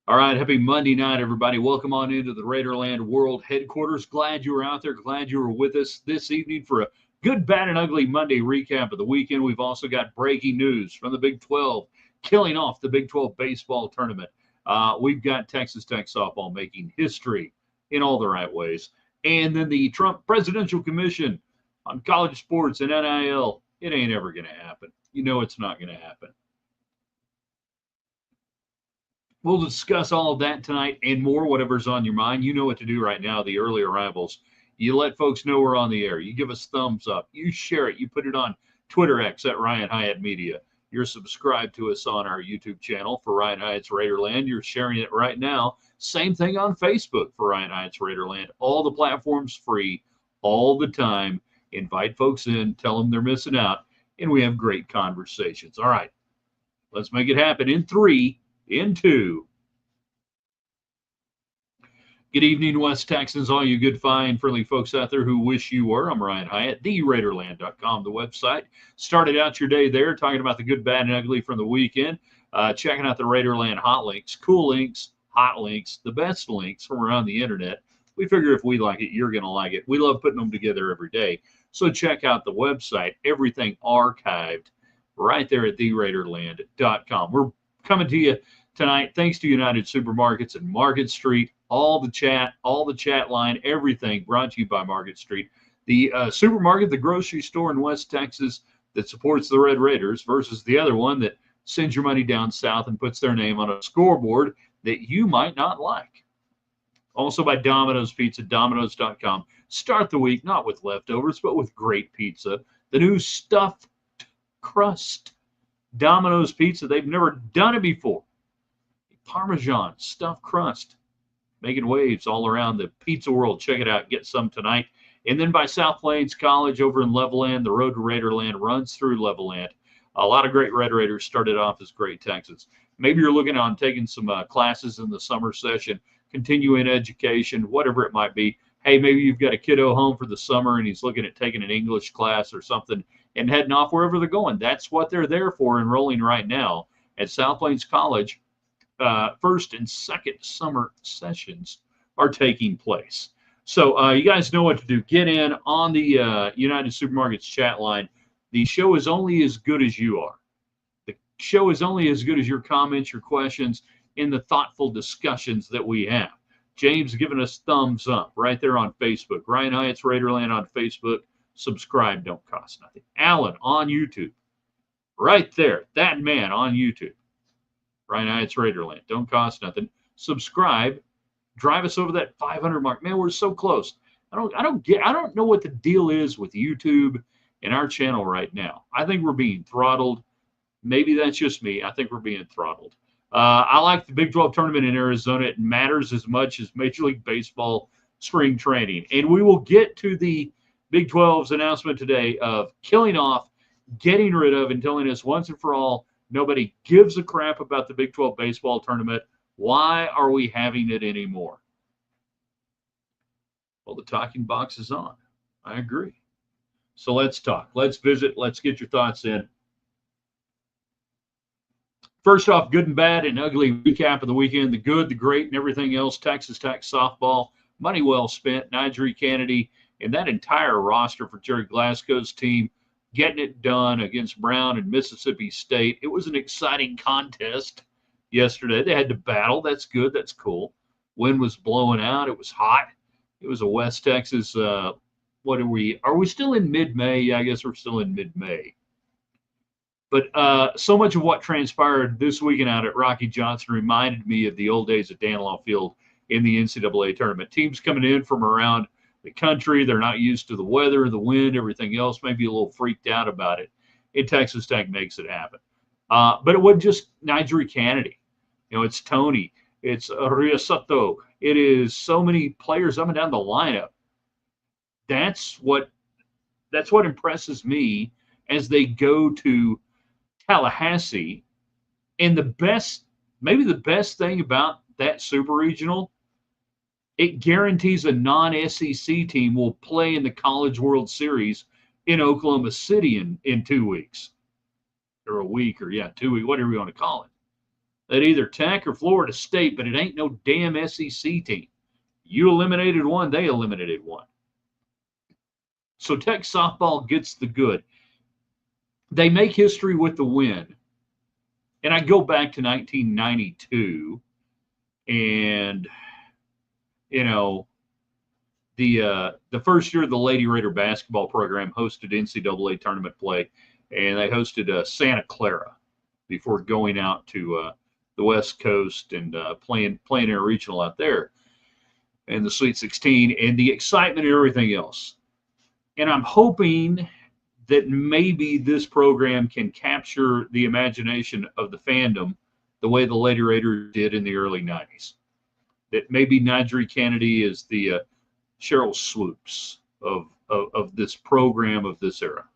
All right, happy Monday night, everybody. Welcome on into the Raiderland World Headquarters. Glad you were out there. Glad you were with us this evening for a good, bad, and ugly Monday recap of the weekend. We've also got breaking news from the Big 12, killing off the Big 12 baseball tournament. We've got Texas Tech softball making history in all the right ways. And then the Trump Presidential Commission on college sports and NIL. It ain't ever going to happen. You know it's not going to happen. We'll discuss all of that tonight and more, whatever's on your mind. You know what to do right now, the early arrivals. You let folks know we're on the air. You give us thumbs up. You share it. You put it on Twitter X at Ryan Hyatt Media. You're subscribed to us on our YouTube channel for Ryan Hyatt's Raiderland. You're sharing it right now. Same thing on Facebook for Ryan Hyatt's Raiderland. All the platforms free, all the time. Invite folks in, tell them they're missing out, and we have great conversations. All right, let's make it happen in 3, in 2. Good evening, West Texans, all you good, fine, friendly folks out there who wish you were. I'm Ryan Hyatt, TheRaiderland.com, the website. Started out your day there talking about the good, bad, and ugly from the weekend, checking out the Raiderland hot links, cool links, hot links, the best links from around the internet. We figure if we like it, you're going to like it. We love putting them together every day. So check out the website, everything archived right there at TheRaiderland.com. We're coming to you tonight thanks to United Supermarkets and Market Street. All the chat line, everything brought to you by Market Street. The supermarket, the grocery store in West Texas that supports the Red Raiders versus the other one that sends your money down south and puts their name on a scoreboard that you might not like. Also by Domino's Pizza, Domino's.com. Start the week not with leftovers, but with great pizza. The new stuffed crust Domino's Pizza. They've never done it before. Parmesan stuffed crust. Making waves all around the pizza world. Check it out. Get some tonight. And then by South Plains College over in Levelland, the road to Raiderland runs through Levelland. A lot of great Red Raiders started off as great Texans. Maybe you're looking on taking some classes in the summer session, continuing education, whatever it might be. Hey, maybe you've got a kiddo home for the summer and he's looking at taking an English class or something and heading off wherever they're going. That's what they're there for, enrolling right now at South Plains College. First and second summer sessions are taking place. So you guys know what to do. Get in on the United Supermarkets chat line. The show is only as good as you are. The show is only as good as your comments, your questions, and the thoughtful discussions that we have. James giving us thumbs up right there on Facebook. Ryan Hyatt's Raiderland on Facebook. Subscribe, don't cost nothing. Alan on YouTube. Right there, that man on YouTube. Ryan Hyatt's Raiderland. Don't cost nothing. Subscribe. Drive us over that 500 mark. Man, we're so close. I don't know what the deal is with YouTube and our channel right now. I think we're being throttled. Maybe that's just me. I think we're being throttled. I like the Big 12 tournament in Arizona. It matters as much as Major League Baseball spring training. And we will get to the Big 12's announcement today of killing off, getting rid of, and telling us once and for all, nobody gives a crap about the Big 12 baseball tournament. Why are we having it anymore? Well, the talking box is on. I agree. So let's talk. Let's visit. Let's get your thoughts in. First off, good and bad and ugly recap of the weekend. The good, the great, and everything else. Texas Tech softball, money well spent. Nigel Kennedy and that entire roster for Jerry Glasgow's team getting it done against Brown and Mississippi State. It was an exciting contest yesterday. They had to battle. That's good. That's cool. Wind was blowing out. It was hot. It was a West Texas. What are we? Are we still in mid-May? Yeah, I guess we're still in mid-May. But so much of what transpired this weekend out at Rocky Johnson reminded me of the old days at Danlaw Field in the NCAA tournament. Teams coming in from around the country, they're not used to the weather, the wind, everything else, maybe a little freaked out about it. And Texas Tech makes it happen. But it wasn't just Nigel Kennedy. It's Tony. It's Riasato. It is so many players up and down the lineup. That's what impresses me as they go to Tallahassee. And maybe the best thing about that super regional, it guarantees a non-SEC team will play in the College World Series in Oklahoma City in 2 weeks. Or a week, or 2 weeks, whatever you want to call it. at either Tech or Florida State, but it ain't no damn SEC team. You eliminated one, they eliminated one. So Tech softball gets the good. They make history with the win. And I go back to 1992, and the first year the Lady Raider basketball program hosted NCAA tournament play, and they hosted Santa Clara before going out to the West Coast and playing in a regional out there and the Sweet 16 and the excitement and everything else. And I'm hoping that maybe this program can capture the imagination of the fandom the way the Lady Raiders did in the early 90s. That maybe Nadri Kennedy is the Cheryl Swoops of this program of this era.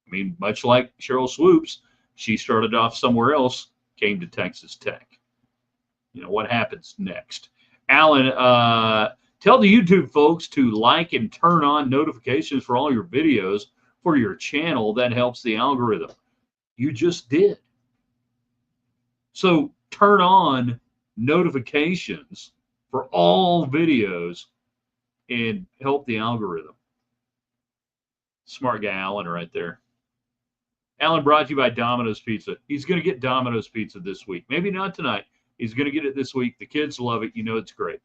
I mean, much like Cheryl Swoops, she started off somewhere else, came to Texas Tech. What happens next? Alan, tell the YouTube folks to like and turn on notifications for all your videos for your channel. That helps the algorithm. You just did. So turn on notifications for all videos and help the algorithm. Smart guy Alan right there. Alan brought to you by Domino's Pizza. He's going to get Domino's Pizza this week. Maybe not tonight. He's going to get it this week. The kids love it. It's great.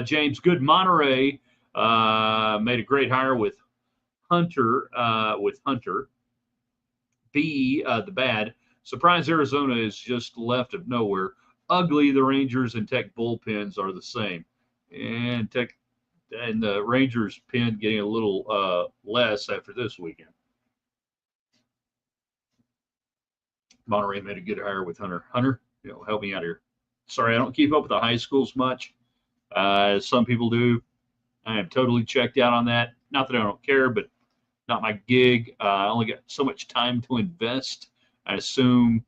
James Good, Monterey made a great hire with Hunter. B, the bad. Surprise Arizona is just left of nowhere. Ugly, the Rangers and Tech bullpens are the same. And Tech and the Rangers pen getting a little less after this weekend. Monterey made a good hire with Hunter. Hunter, help me out here. Sorry, I don't keep up with the high schools much, as some people do. I am totally checked out on that. Not that I don't care, but not my gig. I only got so much time to invest. I assume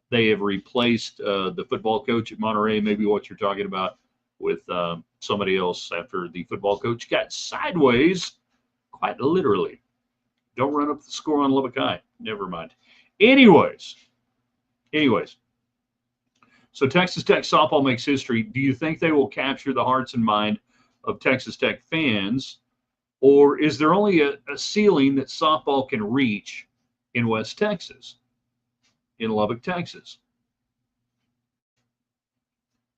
they have replaced the football coach at Monterey, maybe what you're talking about, with somebody else after the football coach got sideways, quite literally. Don't run up the score on Lubbock High. Never mind. Anyways, so Texas Tech softball makes history. Do you think they will capture the hearts and mind of Texas Tech fans, or is there only a ceiling that softball can reach in West Texas, in Lubbock, Texas?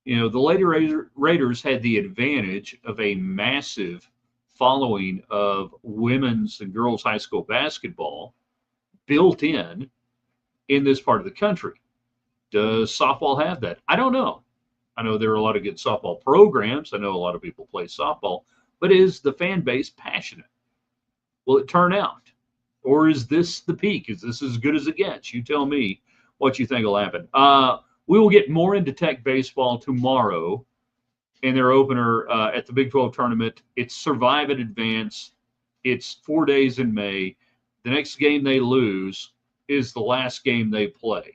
The Lady Raiders had the advantage of a massive following of women's and girls high school basketball built in this part of the country. Does softball have that? I don't know. I know there are a lot of good softball programs. I know a lot of people play softball, but is the fan base passionate? Will it turn out? Or is this the peak? Is this as good as it gets? You tell me what you think will happen. We will get more into Tech baseball tomorrow in their opener at the Big 12 tournament. It's Survive and Advance. It's 4 days in May. The next game they lose is the last game they play,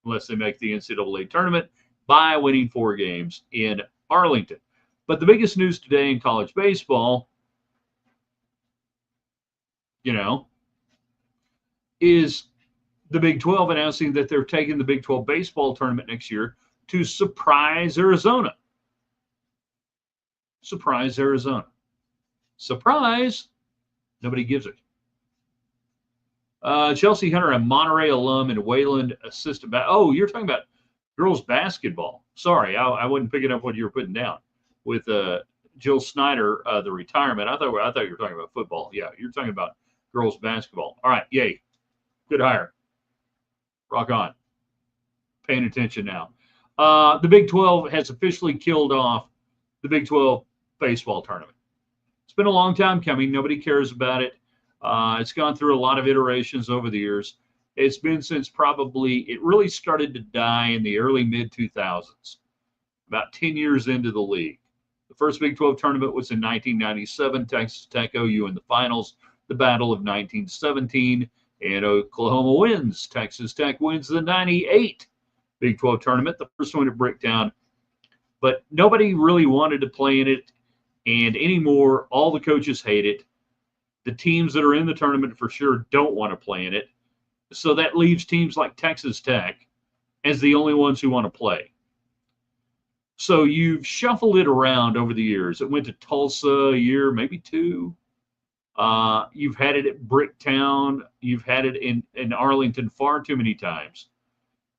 unless they make the NCAA tournament by winning 4 games in Arlington. But the biggest news today in college baseball, is the Big 12 announcing that they're taking the Big 12 baseball tournament next year to Surprise, Arizona. Surprise, Arizona. Surprise! Nobody gives it. Chelsea Hunter, a Monterey alum and Wayland assistant. Oh, you're talking about girls basketball. Sorry, I wasn't picking up what you were putting down with Jill Snyder, the retirement. I thought you were talking about football. Yeah, you're talking about girls basketball. All right, yay. Good hire. Rock on. Paying attention now. The Big 12 has officially killed off the Big 12 baseball tournament. It's been a long time coming. Nobody cares about it. It's gone through a lot of iterations over the years. It's been since it really started to die in the early mid-2000s, about 10 years into the league. The first Big 12 tournament was in 1997, Texas Tech OU in the finals, the Battle of 1917, and Oklahoma wins. Texas Tech wins the 98 Big 12 tournament, the first one at Bricktown. But nobody really wanted to play in it, and anymore, all the coaches hate it. The teams that are in the tournament for sure don't want to play in it. So that leaves teams like Texas Tech as the only ones who want to play. So you've shuffled it around over the years. It went to Tulsa a year, maybe two. You've had it at Bricktown. You've had it in Arlington far too many times.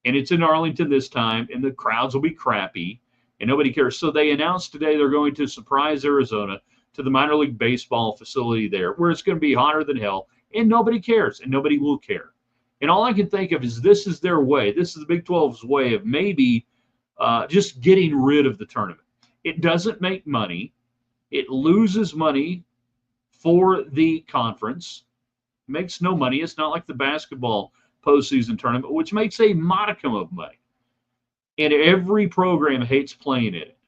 And it's in Arlington this time, and the crowds will be crappy, and nobody cares. So they announced today they're going to surprise Arizona to the minor league baseball facility there, where it's going to be hotter than hell, and nobody cares, and nobody will care. And all I can think of is this is their way. This is the Big 12's way of maybe just getting rid of the tournament. It doesn't make money. It loses money for the conference. It makes no money. It's not like the basketball postseason tournament, which makes a modicum of money. And every program hates playing in it.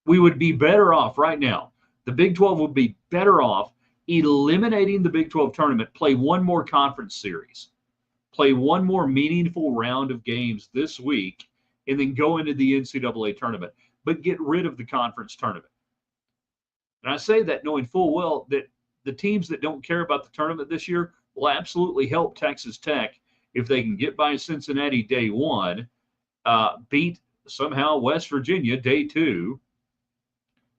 We would be better off right now. The Big 12 would be better off eliminating the Big 12 tournament, play one more conference series, play one more meaningful round of games this week, and then go into the NCAA tournament, but get rid of the conference tournament. And I say that knowing full well that the teams that don't care about the tournament this year will absolutely help Texas Tech if they can get by Cincinnati day one, beat somehow West Virginia day two,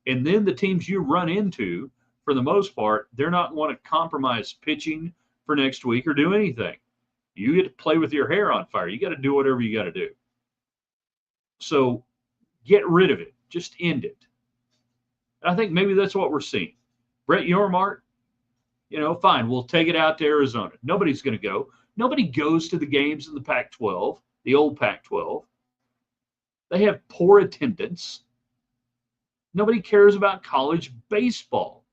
and then the teams you run into, for the most part, they're not going to compromise pitching for next week or do anything. You get to play with your hair on fire. You got to do whatever you got to do. So get rid of it. Just end it. I think maybe that's what we're seeing. Brett Yormark, fine, we'll take it out to Arizona. Nobody's going to go. Nobody goes to the games in the Pac-12, the old Pac-12. They have poor attendance. Nobody cares about college baseball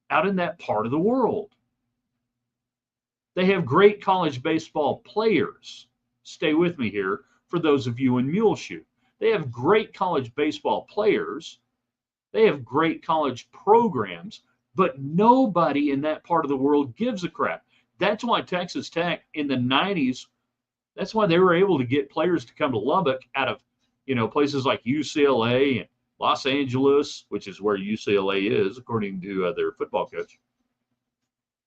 out in that part of the world. They have great college baseball players. Stay with me here for those of you in Muleshoe. They have great college baseball players. They have great college programs, but nobody in that part of the world gives a crap. That's why Texas Tech in the 90s, that's why they were able to get players to come to Lubbock out of, places like UCLA and Los Angeles, which is where UCLA is, according to their football coach.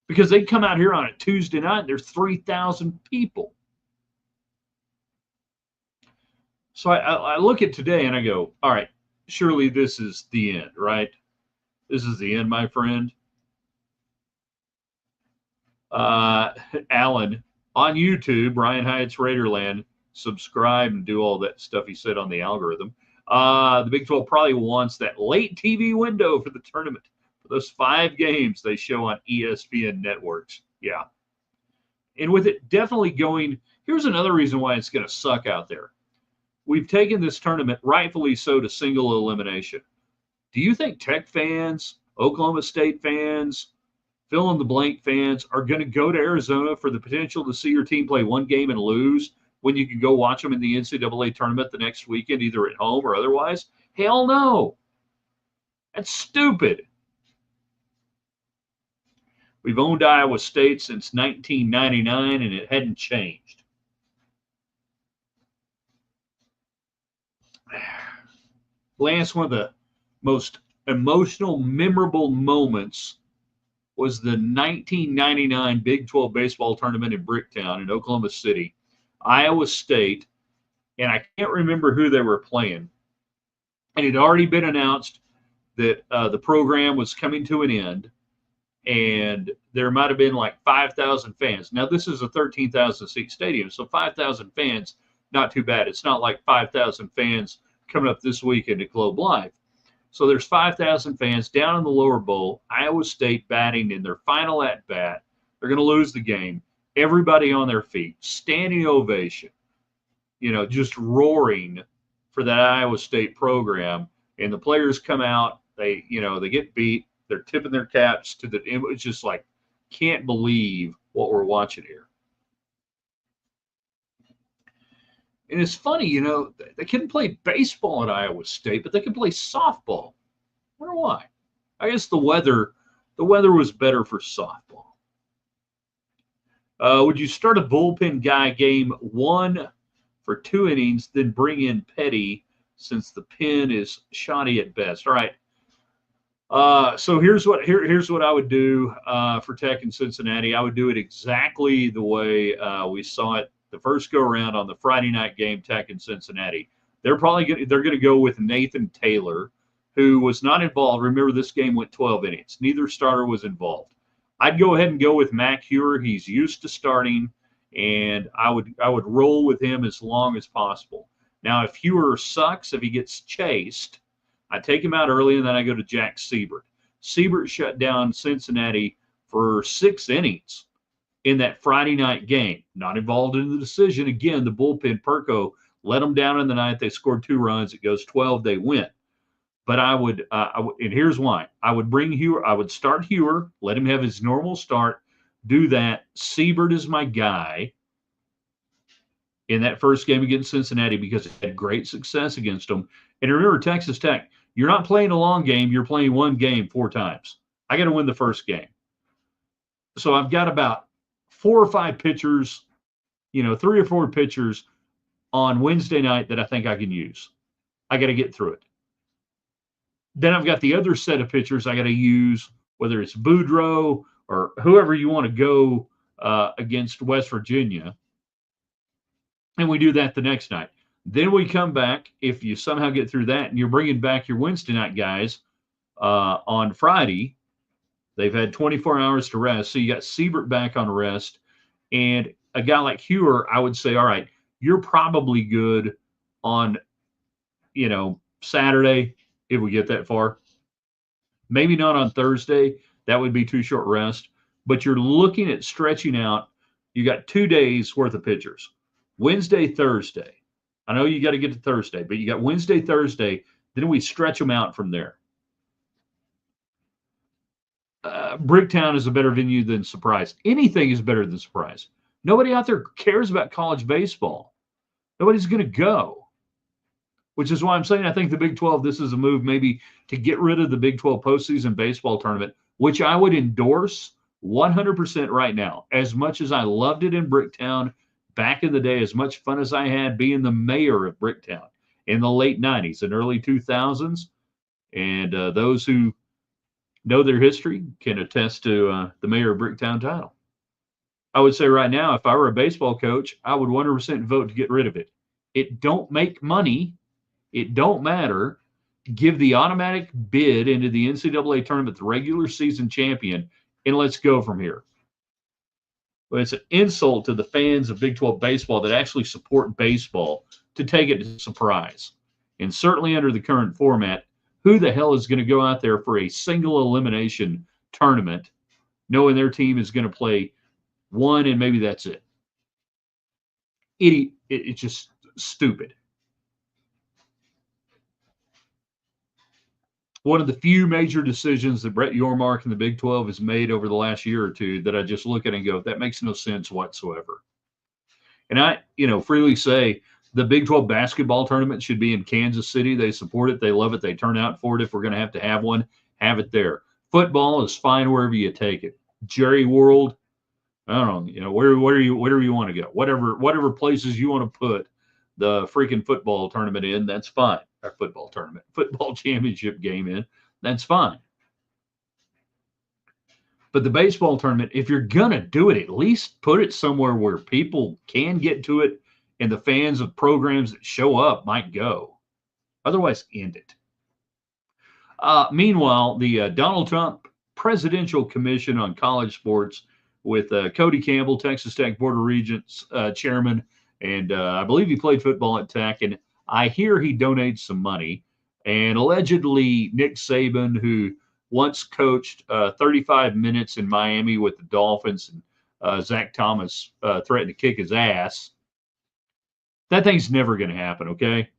Because they come out here on a Tuesday night, there's 3,000 people. So I look at today and I go, all right, surely this is the end, right? This is the end, my friend. Alan, on YouTube, Ryan Hyatt's Raiderland, subscribe and do all that stuff he said on the algorithm. The Big 12 probably wants that late TV window for the tournament. For those 5 games they show on ESPN networks. Yeah. And with it definitely going, here's another reason why it's going to suck out there. We've taken this tournament, rightfully so, to single elimination. Do you think Tech fans, Oklahoma State fans, fill in the blank fans are going to go to Arizona for the potential to see your team play one game and lose when you can go watch them in the NCAA tournament the next weekend, either at home or otherwise? Hell no. That's stupid. We've owned Iowa State since 1999, and it hadn't changed. Lance, one of the most emotional, memorable moments was the 1999 Big 12 baseball tournament in Bricktown in Oklahoma City, Iowa State, and I can't remember who they were playing. And it had already been announced that the program was coming to an end, and there might have been like 5,000 fans. Now, this is a 13,000-seat stadium, so 5,000 fans, not too bad. It's not like 5,000 fans coming up this weekend at Globe Live. So there's 5,000 fans down in the lower bowl, Iowa State batting in their final at-bat. They're going to lose the game. Everybody on their feet, standing ovation, just roaring for that Iowa State program. And the players come out, they get beat. They're tipping their caps to the – it's just like, can't believe what we're watching here. And it's funny, they couldn't play baseball at Iowa State, but they could play softball. I wonder why. I guess the weather was better for softball. Would you start a bullpen guy game 1 for 2 innings, then bring in Petty since the pen is shoddy at best? All right. So here's what I would do for Tech in Cincinnati. I would do it exactly the way we saw it the first go around on the Friday night game, Tech and Cincinnati. They're going to go with Nathan Taylor, who was not involved. Remember, this game went 12 innings. Neither starter was involved. I'd go ahead and go with Mac Hewer. He's used to starting, and I would roll with him as long as possible. Now, if Hewer sucks, if he gets chased, I take him out early, and then I go to Jack Siebert. Siebert shut down Cincinnati for 6 innings in that Friday night game. Not involved in the decision. Again, the bullpen, Perko, let them down in the ninth. They scored 2 runs. It goes 12. They win. But I would, and here's why. I would bring Hewer. I would start Hewer, let him have his normal start, do that. Siebert is my guy in that first game against Cincinnati because it had great success against them. And remember, Texas Tech, you're not playing a long game. You're playing one game 4 times. I got to win the first game. So I've got about 4 or 5 pitchers, 3 or 4 pitchers on Wednesday night that I think I can use. I got to get through it. Then I've got the other set of pitchers I got to use, whether it's Boudreaux or whoever you want to go against West Virginia. And we do that the next night. Then we come back, if you somehow get through that, and you're bringing back your Wednesday night guys on Friday. They've had 24 hours to rest. So you got Siebert back on rest. And a guy like Hewer, I would say, all right, you're probably good on, Saturday, if we get that far. Maybe not on Thursday. That would be too short rest. But you're looking at stretching out. You got 2 days worth of pitchers. Wednesday, Thursday. I know you got to get to Thursday, but you got Wednesday, Thursday. Then we stretch them out from there. Bricktown is a better venue than Surprise. Anything is better than Surprise. Nobody out there cares about college baseball. Nobody's going to go, which is why I'm saying I think the Big 12, this is a move maybe to get rid of the Big 12 postseason baseball tournament, which I would endorse 100% right now. As much as I loved it in Bricktown back in the day, as much fun as I had being the mayor of Bricktown in the late 90s and early 2000s, and those who know their history can attest to the mayor of Bricktown title. I would say right now, if I were a baseball coach, I would 100% vote to get rid of it. It don't make money. It don't matter. Give the automatic bid into the NCAA tournament, the regular season champion, and let's go from here. But it's an insult to the fans of Big 12 baseball that actually support baseball to take it to Surprise. And certainly under the current format, who the hell is going to go out there for a single elimination tournament knowing their team is going to play one and maybe that's it? It's just stupid. One of the few major decisions that Brett Yormark and the Big 12 has made over the last year or two that I just look at and go, that makes no sense whatsoever. And I, freely say the Big 12 basketball tournament should be in Kansas City. They support it. They love it. They turn out for it. If we're going to have one, have it there. Football is fine wherever you take it. Jerry World, I don't know, wherever you want to go, whatever places you want to put the freaking football tournament in, that's fine. Our football championship game in, that's fine. But the baseball tournament, if you're going to do it, at least put it somewhere where people can get to it and the fans of programs that show up might go. Otherwise, end it. Meanwhile, the Donald Trump Presidential Commission on College Sports with Cody Campbell, Texas Tech Board of Regents chairman, and I believe he played football at Tech, and I hear he donates some money. And allegedly, Nick Saban, who once coached 35 minutes in Miami with the Dolphins, and Zach Thomas threatened to kick his ass. That thing's never going to happen, okay?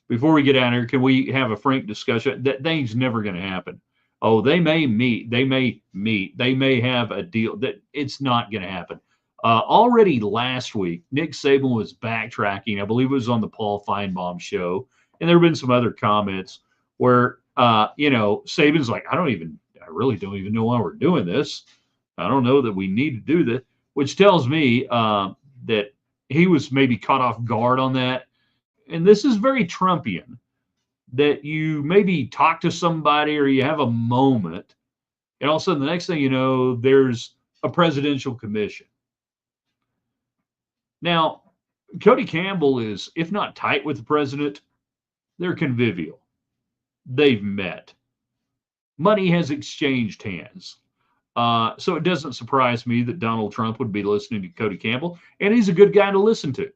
Before we get out of here, can we have a frank discussion? That thing's never going to happen. Oh, they may meet. They may have a deal. That it's not going to happen. Already last week, Nick Saban was backtracking. I believe it was on the Paul Feinbaum show. And there have been some other comments where, Saban's like, I really don't even know why we're doing this. I don't know that we need to do this, which tells me that he was maybe caught off guard on that. And this is very Trumpian, that you maybe talk to somebody or you have a moment, and all of a sudden the next thing you know, there's a presidential commission. Now, Cody Campbell is, if not tight with the president, they're convivial. They've met. Money has exchanged hands. So it doesn't surprise me that Donald Trump would be listening to Cody Campbell, and he's a good guy to listen to.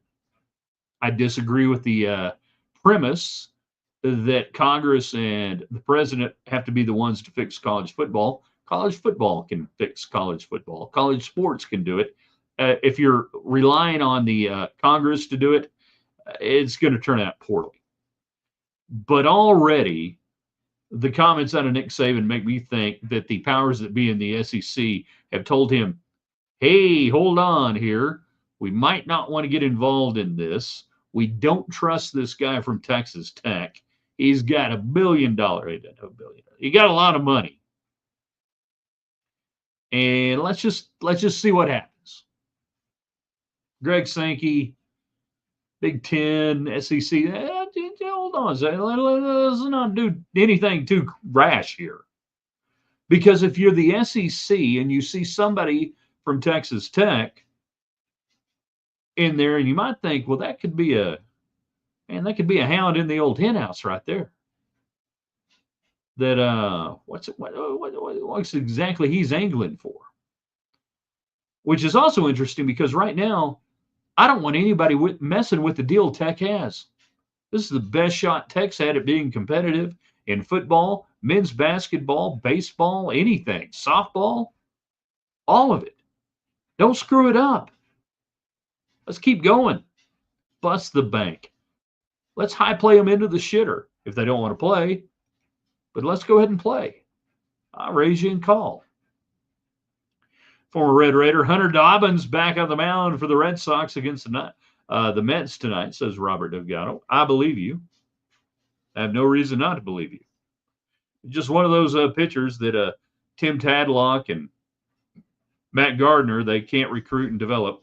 I disagree with the premise that Congress and the president have to be the ones to fix college football. College football can fix college football. College sports can do it. If you're relying on the Congress to do it, it's going to turn out poorly. But already, the comments out of Nick Saban make me think that the powers that be in the SEC have told him, hey, hold on here. We might not want to get involved in this. We don't trust this guy from Texas Tech. He's got $1 billion. He doesn't have $1 billion. He got a lot of money. And let's just see what happens. Greg Sankey, Big Ten, SEC. Hold on a second. Let's not do anything too rash here. Because if you're the SEC and you see somebody from Texas Tech in there, and you might think, well, that could be a hound in the old hen house right there. That what's exactly he's angling for? Which is also interesting because right now, I don't want anybody messing with the deal Tech has. This is the best shot Tech's had at being competitive in football, men's basketball, baseball, anything, softball, all of it. Don't screw it up. Let's keep going. Bust the bank. Let's high play them into the shitter if they don't want to play. But let's go ahead and play. I'll raise you and call. Former Red Raider Hunter Dobbins back on the mound for the Red Sox against the Mets tonight, says Robert Delgado. I believe you. I have no reason not to believe you. Just one of those pitchers that Tim Tadlock and Matt Gardner, they can't recruit and develop.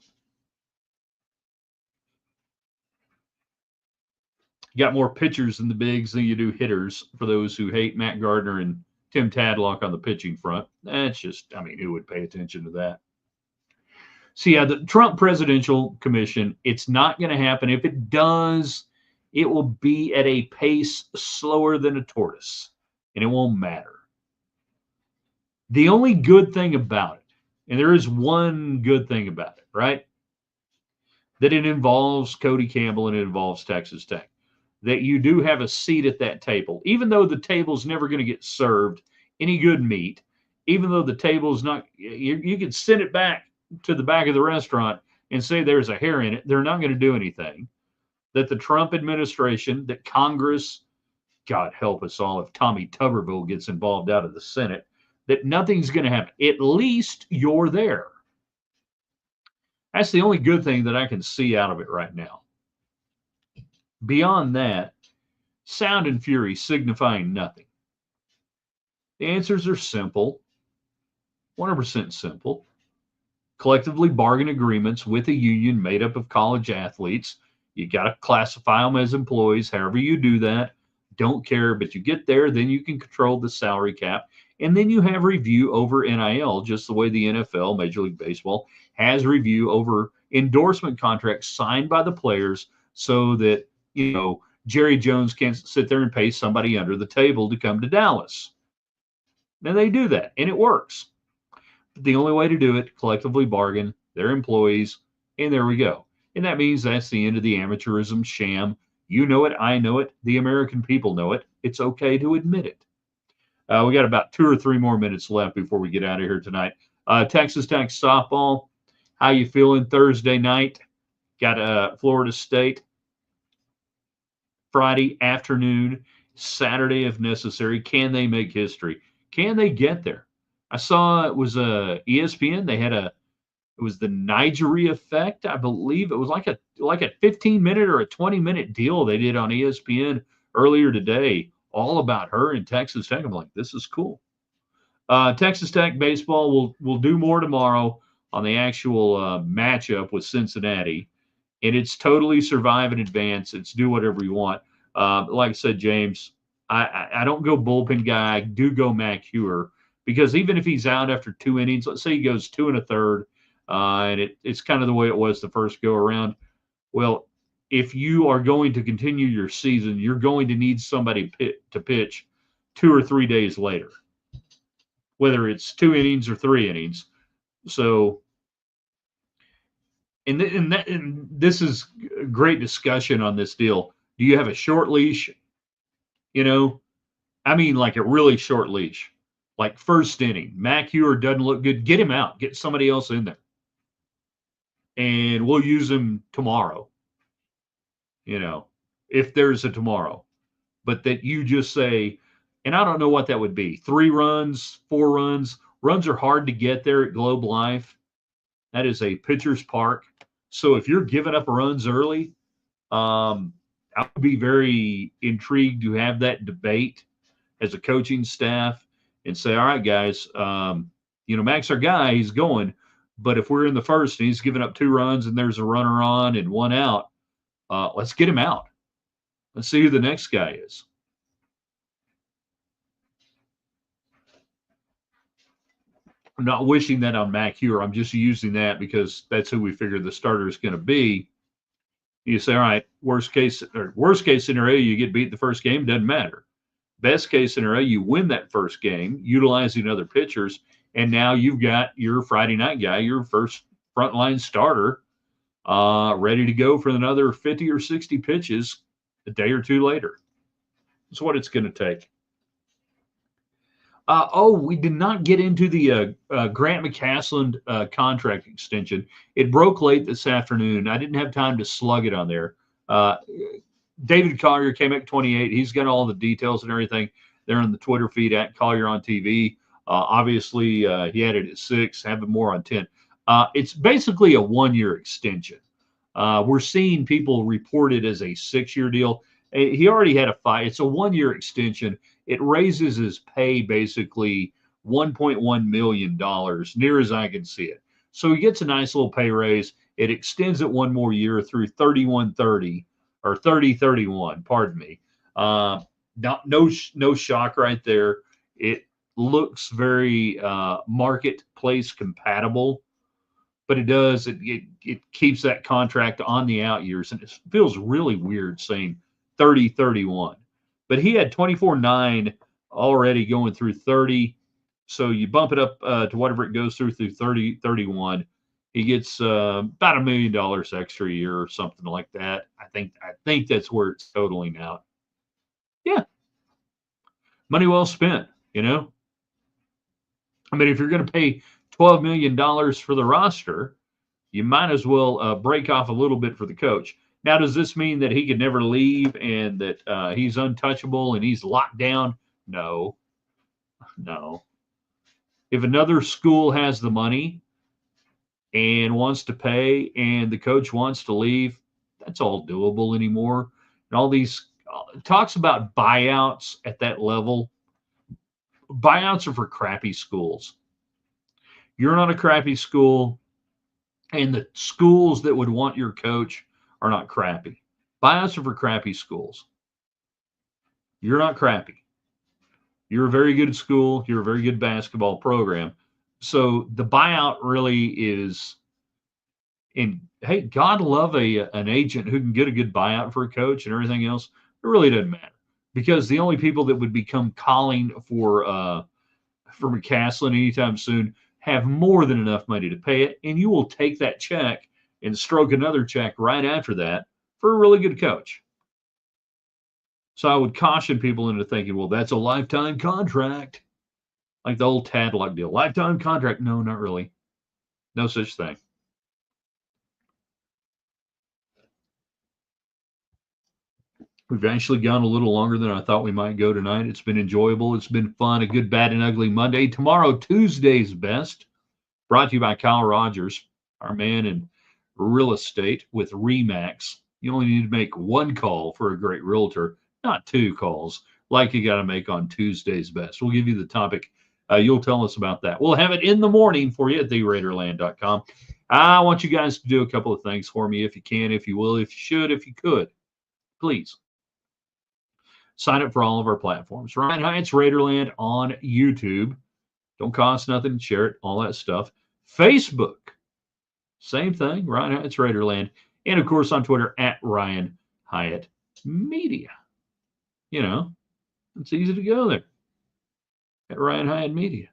You got more pitchers in the bigs than you do hitters for those who hate Matt Gardner and Tim Tadlock on the pitching front. That's just, who would pay attention to that? So, yeah, the Trump Presidential Commission, it's not going to happen. If it does, it will be at a pace slower than a tortoise, and it won't matter. The only good thing about it, and there is one good thing about it, right? That it involves Cody Campbell and it involves Texas Tech. That you do have a seat at that table, even though the table's never going to get served any good meat, even though the table's not, you can send it back to the back of the restaurant and say there's a hair in it. They're not going to do anything. That the Trump administration, that Congress, God help us all if Tommy Tuberville gets involved out of the Senate, that nothing's going to happen. At least you're there. That's the only good thing that I can see out of it right now. Beyond that, sound and fury signifying nothing. The answers are simple, 100% simple. Collectively bargain agreements with a union made up of college athletes. You got to classify them as employees, however you do that. Don't care, but you get there, then you can control the salary cap. And then you have review over NIL, just the way the NFL, Major League Baseball, has review over endorsement contracts signed by the players so that, Jerry Jones can't sit there and pay somebody under the table to come to Dallas. Now they do that, and it works. But the only way to do it, collectively bargain, they're employees, and there we go. And that means that's the end of the amateurism sham. You know it, I know it, the American people know it. It's okay to admit it. We got about 2 or 3 more minutes left before we get out of here tonight. Texas Tech softball, how you feeling Thursday night? Got Florida State. Friday afternoon, Saturday if necessary. Can they make history? Can they get there? I saw it was ESPN. They had it was the Nigeria Effect, I believe. It was like a 15-minute or a 20-minute deal they did on ESPN earlier today, all about her in Texas Tech. I'm like, this is cool. Texas Tech baseball will do more tomorrow on the actual matchup with Cincinnati. And it's totally survive and advance. It's do whatever you want. Like I said, James, I don't go bullpen guy. I do go Mac Hewer because even if he's out after 2 innings, let's say he goes 2 1/3, And it's kind of the way it was the first go around. Well, if you are going to continue your season, you're going to need somebody to pitch 2 or 3 days later, whether it's 2 innings or 3 innings. So, and this is a great discussion on this deal. Do you have a short leash? You know, I mean, like a really short leash, like first inning. Mac Hewer doesn't look good. Get him out. Get somebody else in there, and we'll use him tomorrow. If there's a tomorrow, but that you just say, and I don't know what that would be. 3 runs, 4 runs. Runs are hard to get there at Globe Life. That is a pitcher's park. So if you're giving up runs early, I would be very intrigued to have that debate as a coaching staff and say, all right, guys, Mac's our guy. He's going. But if we're in the first and he's giving up 2 runs and there's a runner on and 1 out, let's get him out. Let's see who the next guy is. I'm not wishing that on Mac Hewer. I'm just using that because that's who we figure the starter is going to be. You say, all right, worst case scenario, you get beat the first game, doesn't matter. Best case scenario, you win that first game, utilizing other pitchers, and now you've got your Friday night guy, your first frontline starter, ready to go for another 50 or 60 pitches a day or two later. That's what it's going to take. We did not get into the Grant McCasland contract extension. It broke late this afternoon. I didn't have time to slug it on there. David Collier came at 28. He's got all the details and everything there on the Twitter feed at Collier on TV. Obviously, he had it at 6, having more on 10. It's basically a 1-year extension. We're seeing people report it as a 6-year deal. He already had a 5. It's a 1-year extension. It raises his pay basically $1.1 million, near as I can see it. So he gets a nice little pay raise. It extends it 1 more year through 31-30 or 30-31. Pardon me. No shock right there. It looks very marketplace compatible, but it does. It keeps that contract on the out years, and it feels really weird saying 30-31. But he had 24-9 already going through 30. So you bump it up to whatever it goes through 30-31. He gets about $1 million extra a year or something like that. I think that's where it's totaling out. Yeah. Money well spent, I mean, if you're going to pay $12 million for the roster, you might as well break off a little bit for the coach. Now, does this mean that he could never leave and that he's untouchable and he's locked down? No. If another school has the money and wants to pay and the coach wants to leave, that's all doable anymore. And all these talks about buyouts at that level, buyouts are for crappy schools. You're not a crappy school, and the schools that would want your coach are not crappy. Buyouts are for crappy schools. You're not crappy. You're a very good school. You're a very good basketball program. So the buyout really is, and hey, God love an agent who can get a good buyout for a coach and everything else. It really doesn't matter, because the only people that would become calling for McCasland anytime soon have more than enough money to pay it, and you will take that check and stroke another check right after that for a really good coach. So I would caution people into thinking, well, that's a lifetime contract, like the old Tadlock deal. Lifetime contract. No, not really. No such thing. We've actually gone a little longer than I thought we might go tonight. It's been enjoyable. It's been fun. A good, bad, and ugly Monday. Tomorrow, Tuesday's best. Brought to you by Kyle Rogers, our man in real estate with RE/MAX. You only need to make 1 call for a great realtor, not 2 calls like you got to make on Tuesday's best. We'll give you the topic. You'll tell us about that. We'll have it in the morning for you at theraiderland.com. I want you guys to do a couple of things for me if you can, if you will, if you should, if you could. Please sign up for all of our platforms. Ryan Hyatt's Raiderland on YouTube. Don't cost nothing. Share it, all that stuff. Facebook. Same thing. Ryan Hyatt's Raiderland. And of course on Twitter at Ryan Hyatt Media. You know, it's easy to go there at Ryan Hyatt Media.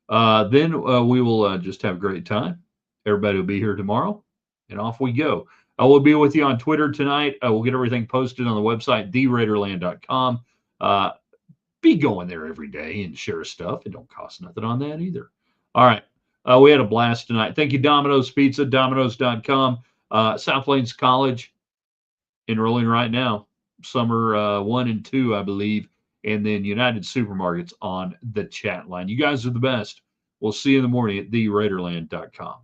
Then we will just have a great time. Everybody will be here tomorrow, and off we go. I will be with you on Twitter tonight. We'll get everything posted on the website, theraiderland.com. Be going there every day and share stuff. It don't cost nothing on that either. All right. We had a blast tonight. Thank you, Domino's Pizza, Domino's.com. South Plains College enrolling right now. Summer 1 and 2, I believe. And then United Supermarkets on the chat line. You guys are the best. We'll see you in the morning at theraiderland.com.